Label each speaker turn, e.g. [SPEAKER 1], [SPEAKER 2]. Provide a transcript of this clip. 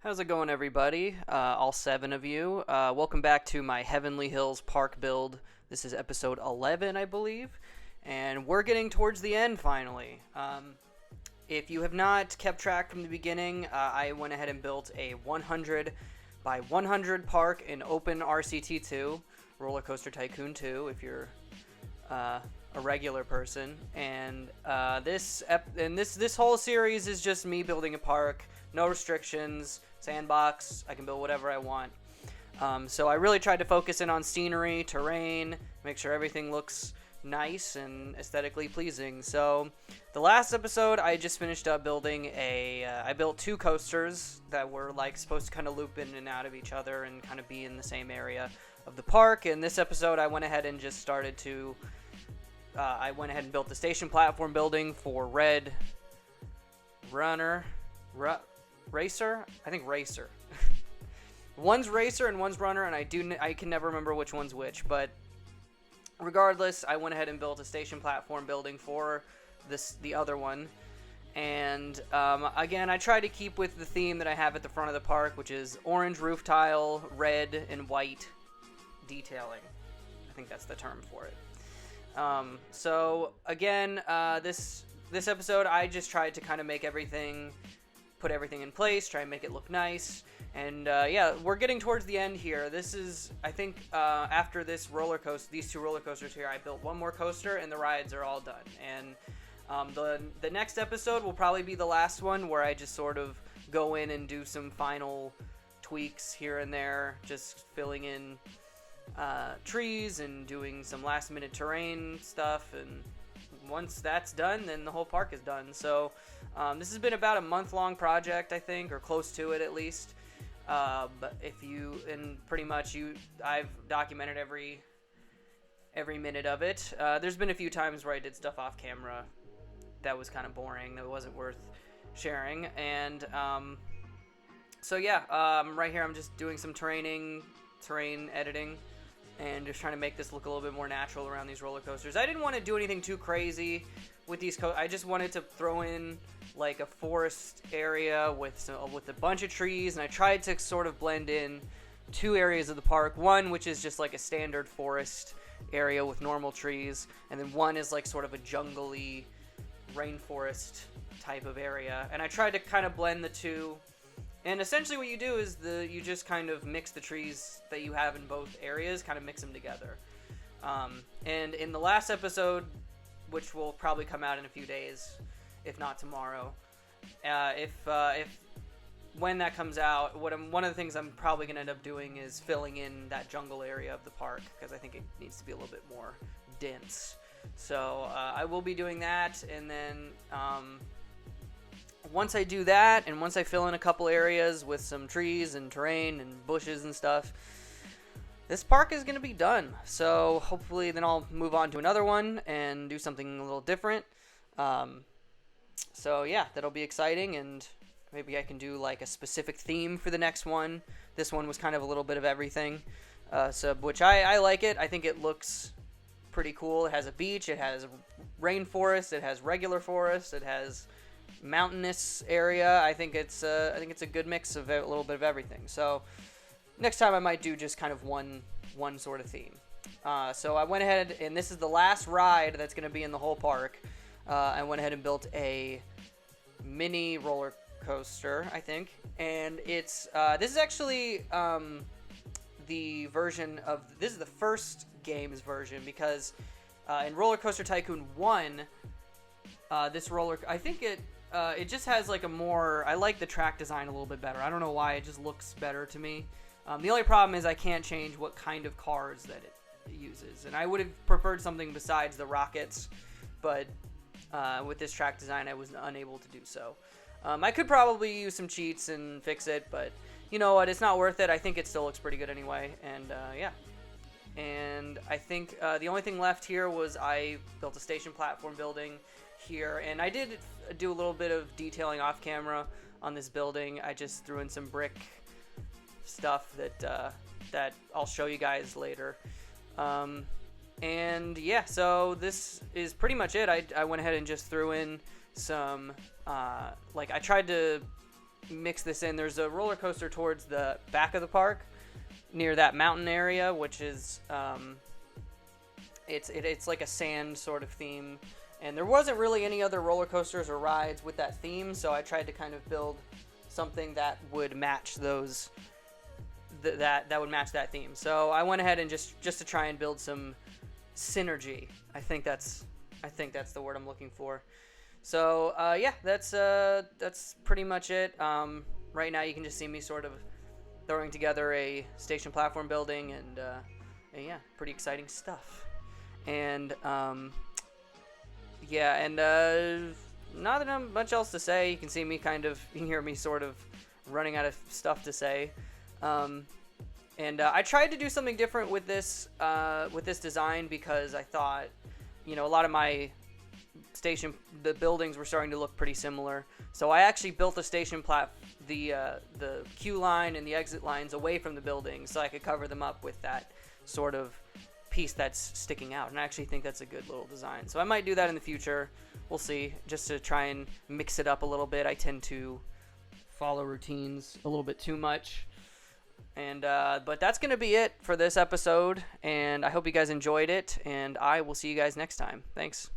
[SPEAKER 1] How's it going, everybody? All seven of you. Welcome back to my Heavenly Hills Park build. This is episode 11, I believe, and we're getting towards the end finally. If you have not kept track from the beginning, I went ahead and built a 100 by 100 park in Open RCT2, Rollercoaster Tycoon 2, if you're a regular person. And this whole series is just me building a park, no restrictions, sandbox. I can build whatever I want. So I really tried to focus in on scenery, terrain, make sure everything looks nice and aesthetically pleasing. So the last episode, I just finished up building I built two coasters that were like supposed to kind of loop in and out of each other and kind of be in the same area of the park. In this episode, I went ahead and just started to I went ahead and built the station platform building for Red Runner. Racer? I think Racer. One's Racer and one's Runner, and I can never remember which one's which, but regardless, I went ahead and built a station platform building for the other one. And again, I tried to keep with the theme that I have at the front of the park, which is orange roof tile, red and white detailing. I think that's the term for it. So again, this episode, I just tried to kind of put everything in place, try and make it look nice. And yeah, we're getting towards the end here. This is, I think, after these two roller coasters here, I built one more coaster and the rides are all done. And the next episode will probably be the last one, where I just sort of go in and do some final tweaks here and there, just filling in trees and doing some last minute terrain stuff. And once that's done, then the whole park is done. So this has been about a month-long project, I think, or close to it at least. But I've documented every minute of it. There's been a few times where I did stuff off camera that was kind of boring, that wasn't worth sharing. And so yeah, right here I'm just doing some terrain editing, and just trying to make this look a little bit more natural around these roller coasters. I didn't want to do anything too crazy with these I just wanted to throw in like a forest area with a bunch of trees, and I tried to sort of blend in two areas of the park. One which is just like a standard forest area with normal trees, and then one is like sort of a jungly rainforest type of area. And I tried to kind of blend the two. And essentially what you do is you just kind of mix the trees that you have in both areas, kind of mix them together. And in the last episode, which will probably come out in a few days, if not tomorrow, when that comes out, one of the things I'm probably going to end up doing is filling in that jungle area of the park, because I think it needs to be a little bit more dense. So I will be doing that, and then once I do that, and once I fill in a couple areas with some trees and terrain and bushes and stuff, this park is going to be done. So hopefully then I'll move on to another one and do something a little different. So yeah, that'll be exciting, and maybe I can do like a specific theme for the next one. This one was kind of a little bit of everything, which I like it. I think it looks pretty cool. It has a beach, it has rainforest, it has regular forest, it has mountainous area. I think it's a good mix of a little bit of everything. So next time I might do just kind of one sort of theme. So I went ahead, and this is the last ride that's going to be in the whole park. I went ahead and built a mini roller coaster, I think, and it's this is actually this is the first game's version, because in Rollercoaster Tycoon 1, I think it just has like I like the track design a little bit better. I don't know why, it just looks better to me. The only problem is I can't change what kind of cars that it uses, and I would have preferred something besides the rockets, but with this track design I was unable to do so. I could probably use some cheats and fix it, but you know what, it's not worth it. I think it still looks pretty good anyway, and yeah. And I think the only thing left here was I built a station platform building here, and I did do a little bit of detailing off camera on this building. I just threw in some brick stuff that I'll show you guys later. And yeah, so this is pretty much it. I went ahead and just threw in some I tried to mix this in. There's a roller coaster towards the back of the park, near that mountain area, which is it's like a sand sort of theme, and there wasn't really any other roller coasters or rides with that theme, so I tried to kind of build something that would match those that would match that theme. So I went ahead and just to try and build some synergy. I think that's the word I'm looking for. So yeah, that's pretty much it. Right now you can just see me sort of throwing together a station platform building, and yeah, pretty exciting stuff. And yeah, and not that much else to say. You can see me you can hear me sort of running out of stuff to say. And I tried to do something different with this design, because I thought, a lot of my the buildings were starting to look pretty similar. So I actually built a station the queue line and the exit lines away from the buildings, so I could cover them up with that sort of piece that's sticking out. And I actually think that's a good little design. So I might do that in the future. We'll see, just to try and mix it up a little bit. I tend to follow routines a little bit too much. And but that's going to be it for this episode, and I hope you guys enjoyed it, and I will see you guys next time. Thanks.